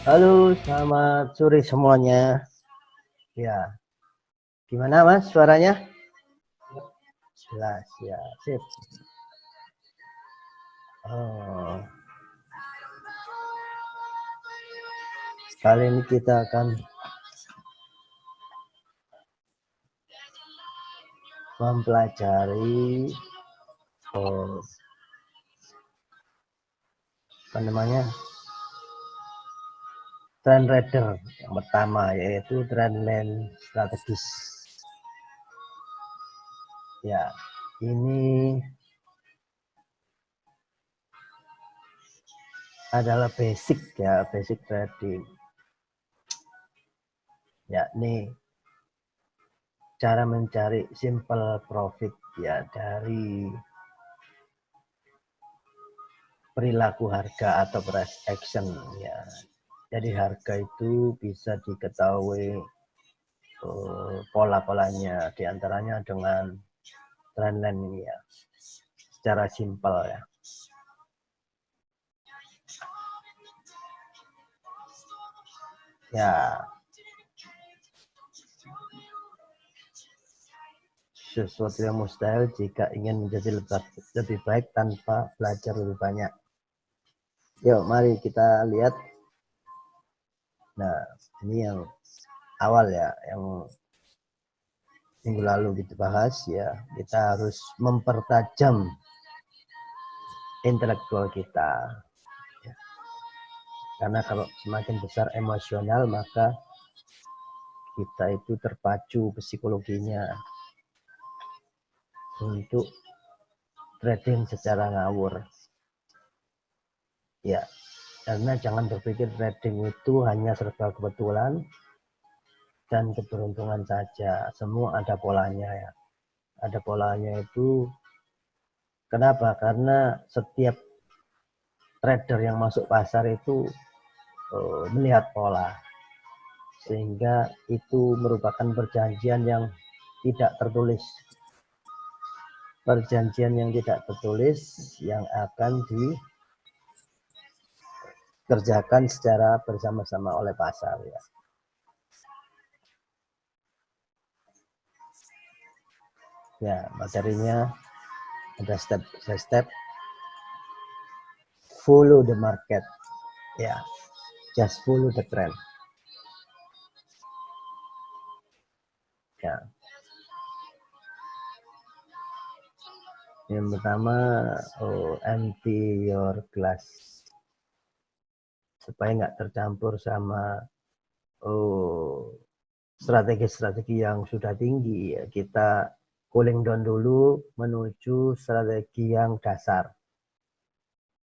Halo, selamat sore semuanya. Ya, gimana Mas suaranya? Jelas ya, sip. Oh, kali ini kita akan mempelajari apa namanya trend radar yang pertama, yaitu trendline strategis. Ya, ini adalah basic ya, basic trading. Yakni cara mencari simple profit ya dari perilaku harga atau price action ya. Jadi harga itu bisa diketahui pola-polanya, diantaranya dengan trendline ini ya, secara simpel ya. Ya, sesuatu yang mustahil jika ingin menjadi lebih baik tanpa belajar lebih banyak. Yuk, mari kita lihat. Nah, ini yang awal ya, yang minggu lalu kita bahas ya. Kita harus mempertajam intelektual kita. Ya. Karena kalau semakin besar emosional, maka kita itu terpacu psikologinya untuk trading secara ngawur. Ya, karena jangan berpikir trading itu hanya serba kebetulan dan keberuntungan saja. Semua ada polanya ya. Ada polanya itu. Kenapa? Karena setiap trader yang masuk pasar itu melihat pola. Sehingga itu merupakan perjanjian yang tidak tertulis. Perjanjian yang tidak tertulis yang akan dikerjakan secara bersama-sama oleh pasar ya. Ya, materinya ada step by step. Follow the market. Ya, just follow the trend. Ya. Yang pertama, empty your glass. Supaya nggak tercampur sama strategi-strategi yang sudah tinggi ya, kita cooling down dulu menuju strategi yang dasar,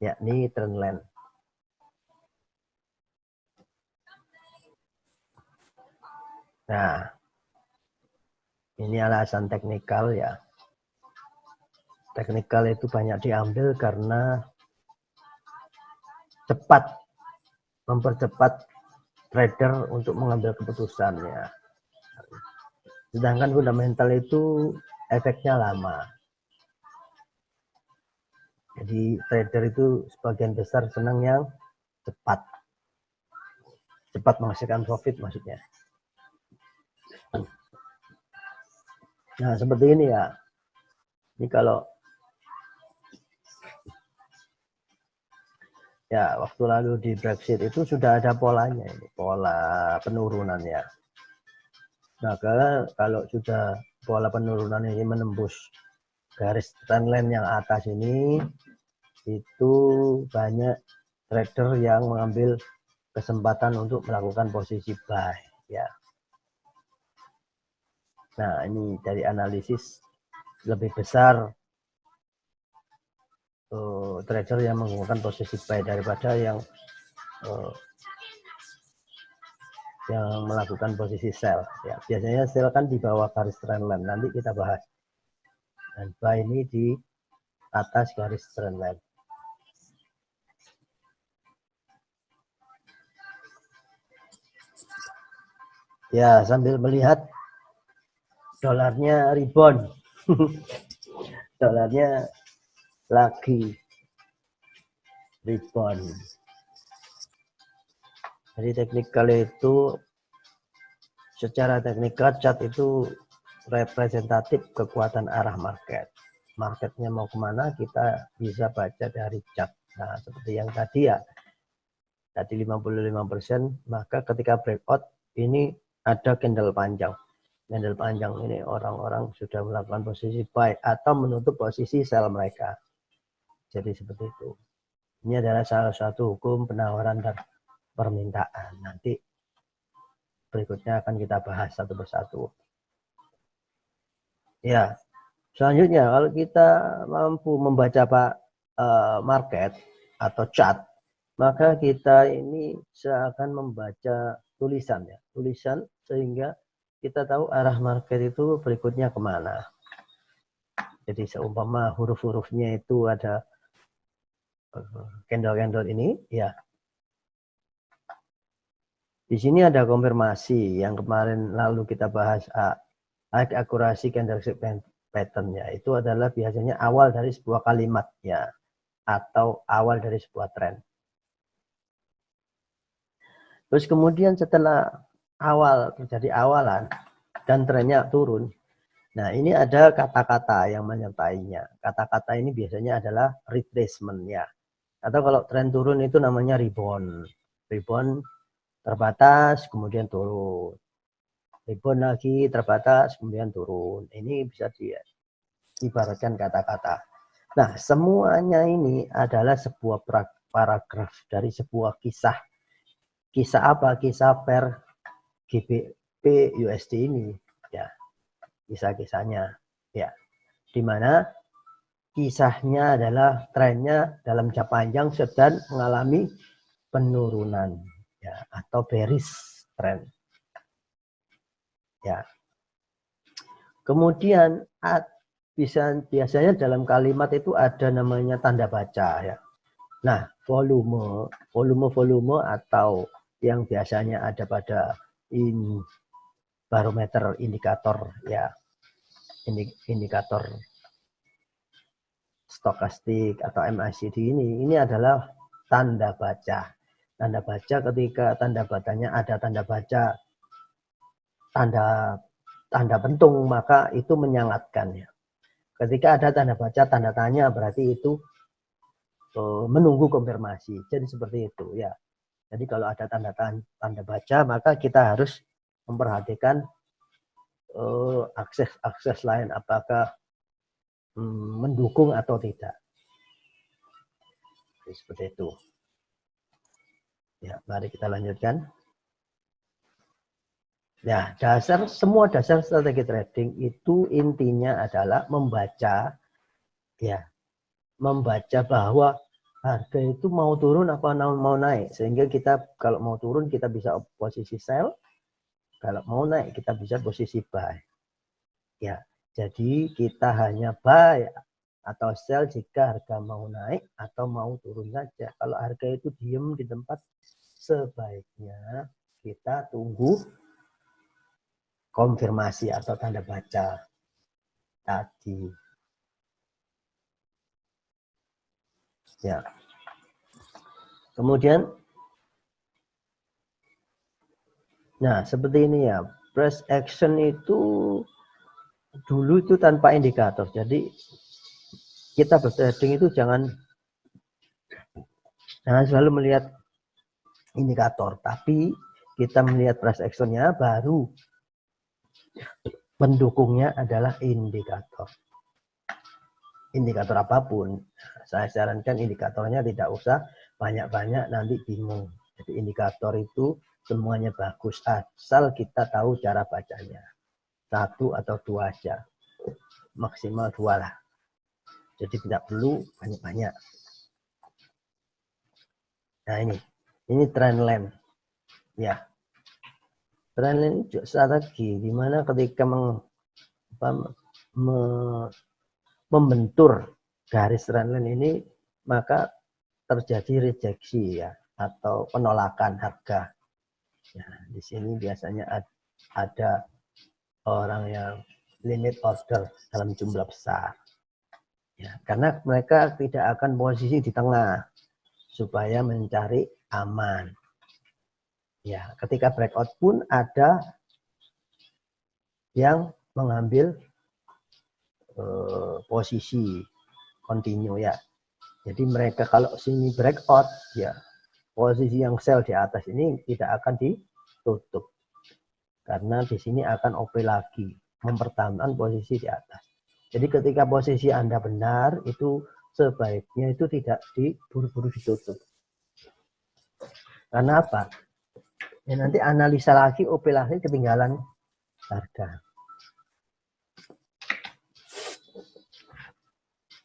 yakni trendline. Nah, ini alasan teknikal ya. Teknikal itu banyak diambil karena cepat, mempercepat trader untuk mengambil keputusan ya. Sedangkan fundamental itu efeknya lama. Jadi trader itu sebagian besar senang yang cepat. Cepat menghasilkan profit maksudnya. Nah, seperti ini ya. Ini kalau ya waktu lalu di Brexit itu sudah ada polanya ini, pola penurunan ya. Nah, kalau sudah pola penurunan ini menembus garis trendline yang atas ini, itu banyak trader yang mengambil kesempatan untuk melakukan posisi buy ya. Nah, ini dari analisis lebih besar trader yang menggunakan posisi buy daripada yang melakukan posisi sell ya. Biasanya sell kan di bawah garis trendline, nanti kita bahas. Dan buy ini di atas garis trendline. Ya, sambil melihat dolarnya rebound. Dolarnya lagi rebound. Jadi teknikal itu secara teknikal chart itu representatif kekuatan arah market. Marketnya mau kemana kita bisa baca dari chart. Nah, seperti yang tadi ya, tadi 55%, maka ketika breakout ini ada candle panjang. Candle panjang ini orang-orang sudah melakukan posisi buy atau menutup posisi sell mereka. Jadi seperti itu. Ini adalah salah satu hukum penawaran dan permintaan. Nanti berikutnya akan kita bahas satu persatu. Ya, selanjutnya kalau kita mampu membaca market atau chart, maka kita ini seakan membaca tulisan ya, tulisan sehingga kita tahu arah market itu berikutnya kemana. Jadi seumpama huruf-hurufnya itu ada candle-candle ini, ya. Di sini ada konfirmasi yang kemarin lalu kita bahas akurasi candlestick pattern-nya. Itu adalah biasanya awal dari sebuah kalimat ya, atau awal dari sebuah tren. Terus kemudian setelah awal terjadi awalan dan trennya turun, nah ini ada kata-kata yang menyertainya. Kata-kata ini biasanya adalah retracement ya. Atau kalau tren turun itu namanya rebound. Rebound terbatas kemudian turun. Rebound lagi terbatas kemudian turun. Ini bisa diibaratkan kata-kata. Nah, semuanya ini adalah sebuah paragraf dari sebuah kisah. Kisah apa? Kisah per GBP USD ini ya. Kisah-kisahnya ya. Di mana kisahnya adalah trennya dalam jangka panjang sedang mengalami penurunan ya, atau bearish trend ya. Kemudian biasanya dalam kalimat itu ada namanya tanda baca ya. Nah, volume atau yang biasanya ada pada barometer indikator ya, indikator stokastik atau MACD ini adalah tanda baca. Tanda baca ketika tanda bacanya ada tanda baca tanda pentung, maka itu menyangatkan ya. Ketika ada tanda baca tanda tanya berarti itu menunggu konfirmasi. Jadi seperti itu ya. Jadi kalau ada tanda baca maka kita harus memperhatikan akses lain apakah mendukung atau tidak. Jadi seperti itu. Ya, mari kita lanjutkan. Ya, semua dasar strategi trading itu intinya adalah membaca bahwa harga itu mau turun apa mau naik, sehingga kita kalau mau turun kita bisa posisi sell, kalau mau naik kita bisa posisi buy ya. Jadi kita hanya buy atau sell jika harga mau naik atau mau turun saja. Kalau harga itu diem di tempat, sebaiknya kita tunggu konfirmasi atau tanda baca tadi ya. Kemudian nah seperti ini ya, price action itu dulu itu tanpa indikator. Jadi kita bertrading itu jangan selalu melihat indikator, tapi kita melihat price actionnya, baru pendukungnya adalah indikator. Indikator apapun, saya sarankan indikatornya tidak usah banyak-banyak, nanti bingung. Jadi indikator itu semuanya bagus, asal kita tahu cara bacanya. 1 atau 2 aja, maksimal 2 lah. Jadi tidak perlu banyak-banyak. Nah ini trend line ya. Trend line itu strategi di mana ketika membentur garis trend line ini maka terjadi rejeksi ya, atau penolakan harga. Ya, di sini biasanya ada orang yang limit order dalam jumlah besar. Ya, karena mereka tidak akan posisi di tengah supaya mencari aman. Ya, ketika breakout pun ada yang mengambil posisi continue ya. Jadi mereka kalau sini breakout ya, posisi yang sell di atas ini tidak akan ditutup. Karena di sini akan OP lagi, mempertahankan posisi di atas. Jadi ketika posisi Anda benar, itu sebaiknya itu tidak diburu-buru ditutup. Karena apa? Ya, nanti analisa lagi, OP lagi, ketinggalan harga.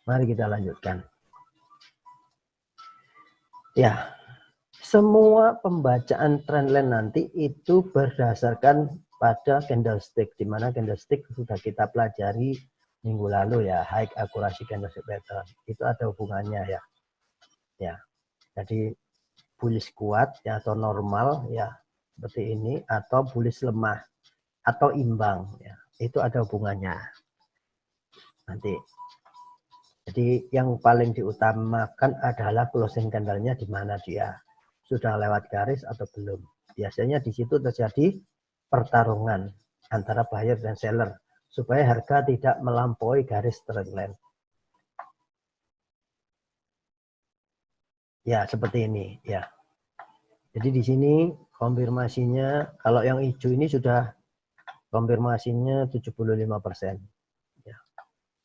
Mari kita lanjutkan. Ya, semua pembacaan trendline nanti itu berdasarkan pada candlestick, di mana candlestick sudah kita pelajari minggu lalu ya, high accuracy candlestick pattern. Itu ada hubungannya ya. Ya. Jadi bullish kuat ya, atau normal ya seperti ini, atau bullish lemah atau imbang ya. Itu ada hubungannya. Nanti. Jadi yang paling diutamakan adalah closing candle-nya di mana dia. Sudah lewat garis atau belum. Biasanya di situ terjadi pertarungan antara buyer dan seller supaya harga tidak melampaui garis trendline. Ya, seperti ini ya. Jadi di sini konfirmasinya kalau yang hijau ini sudah konfirmasinya 75%. Ya.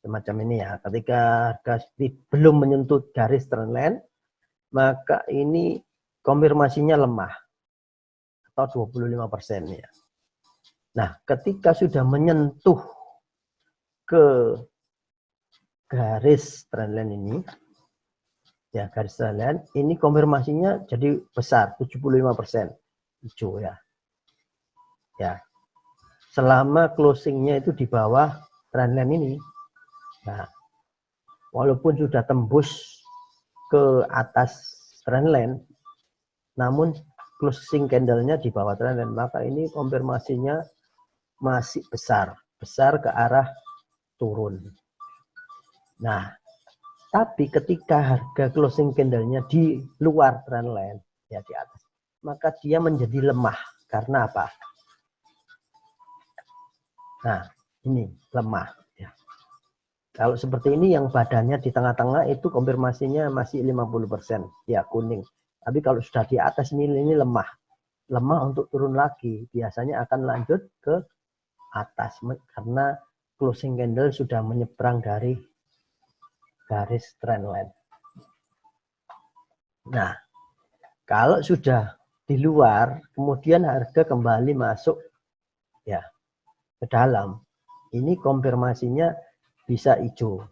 Semacam ini ya. Ketika harga belum menyentuh garis trendline, maka ini konfirmasinya lemah atau 25% ya. Nah, ketika sudah menyentuh ke garis trendline ini, ya garis trendline, ini konfirmasinya jadi besar, 75% hijau ya. Ya, selama closingnya itu di bawah trendline ini, nah, walaupun sudah tembus ke atas trendline, namun closing candle-nya di bawah trendline, maka ini konfirmasinya masih besar ke arah turun. Nah, tapi ketika harga closing candle-nya di luar trendline, ya di atas, maka dia menjadi lemah. Karena apa? Nah, ini lemah. Ya. Kalau seperti ini yang badannya di tengah-tengah itu konfirmasinya masih 50%, ya kuning. Tapi kalau sudah di atas ini lemah. Lemah untuk turun lagi. Biasanya akan lanjut ke atas karena closing candle sudah menyeberang dari garis trendline. Nah, kalau sudah di luar, kemudian harga kembali masuk ya ke dalam. Ini konfirmasinya bisa hijau.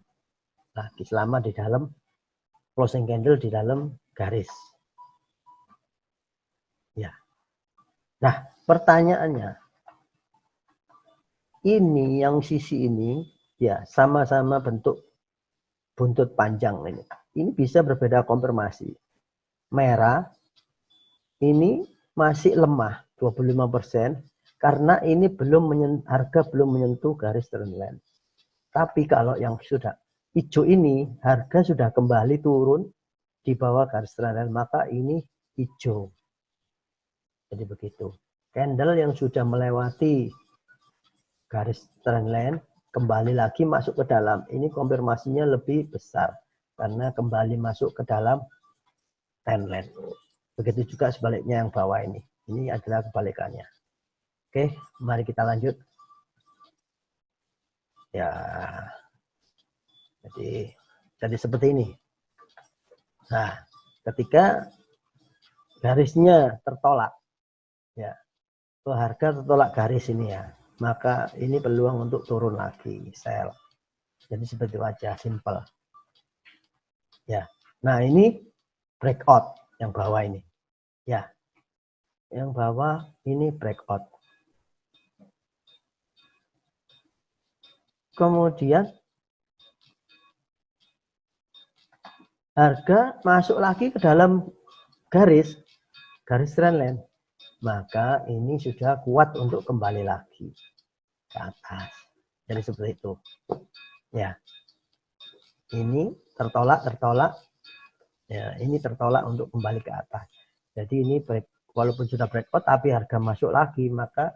Lagi selama di dalam closing candle di dalam garis. Ya. Nah, pertanyaannya, ini yang sisi ini ya sama-sama bentuk buntut panjang ini. Ini bisa berbeda konfirmasi. Merah ini masih lemah 25% karena ini harga belum menyentuh garis trendline. Tapi kalau yang sudah hijau ini harga sudah kembali turun di bawah garis trendline, maka ini hijau. Jadi begitu. Candle yang sudah melewati garis trendline kembali lagi masuk ke dalam. Ini konfirmasinya lebih besar karena kembali masuk ke dalam trendline. Begitu juga sebaliknya yang bawah ini. Ini adalah kebalikannya. Oke, mari kita lanjut. Ya, jadi seperti ini. Nah, ketika garisnya tertolak, ya, harga tertolak garis ini ya, maka ini peluang untuk turun lagi, sell. Jadi seperti wajah simple. Ya, nah ini breakout yang bawah ini. Ya, yang bawah ini breakout. Kemudian harga masuk lagi ke dalam garis trendline, maka ini sudah kuat untuk kembali lagi ke atas. Jadi seperti itu. Ya, ini tertolak. Ya, ini tertolak untuk kembali ke atas. Jadi ini walaupun sudah breakout tapi harga masuk lagi, maka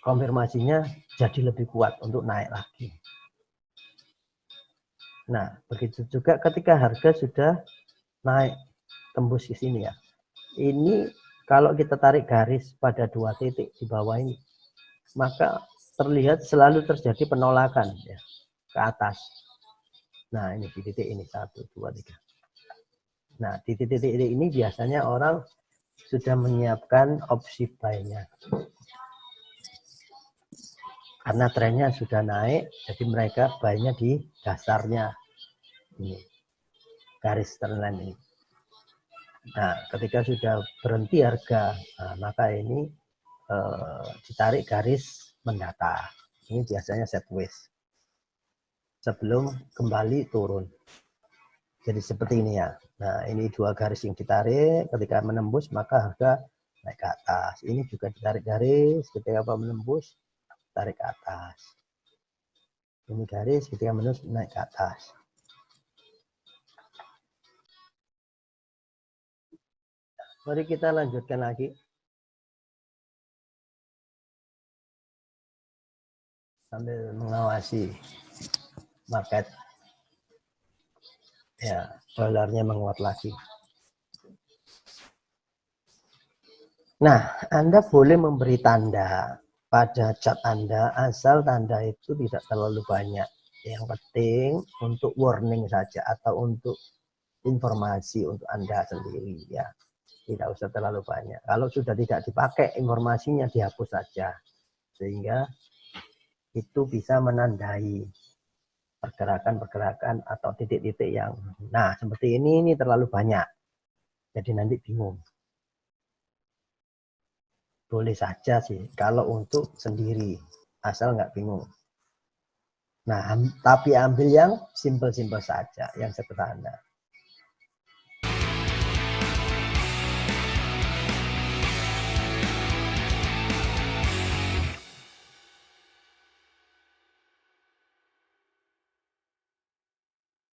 konfirmasinya jadi lebih kuat untuk naik lagi. Nah, begitu juga ketika harga sudah naik tembus ke sini ya. Ini kalau kita tarik garis pada 2 titik di bawah ini, maka terlihat selalu terjadi penolakan ya ke atas. Nah, ini di titik ini 1, 2, 3. Nah, di titik-titik ini biasanya orang sudah menyiapkan opsi buy-nya. Karena trennya sudah naik, jadi mereka buy-nya di dasarnya. Ini, garis trendline ini. Nah, ketika sudah berhenti harga, nah, maka ini ditarik garis mendata. Ini biasanya sideways. Sebelum kembali turun. Jadi seperti ini ya. Nah, ini 2 garis yang ditarik, ketika menembus maka harga naik ke atas. Ini juga ditarik garis, ketika menembus tarik ke atas. Ini garis, ketika menembus naik ke atas. Mari kita lanjutkan lagi. Sambil mengawasi market. Ya, dolarnya menguat lagi. Nah, Anda boleh memberi tanda pada chart Anda asal tanda itu tidak terlalu banyak. Yang penting untuk warning saja atau untuk informasi untuk Anda sendiri ya. Tidak usah terlalu banyak. Kalau sudah tidak dipakai informasinya dihapus saja. Sehingga itu bisa menandai pergerakan-pergerakan atau titik-titik yang nah seperti ini terlalu banyak. Jadi nanti bingung. Boleh saja sih kalau untuk sendiri asal nggak bingung. Nah, tapi ambil yang simpel-simpel saja, yang sederhana.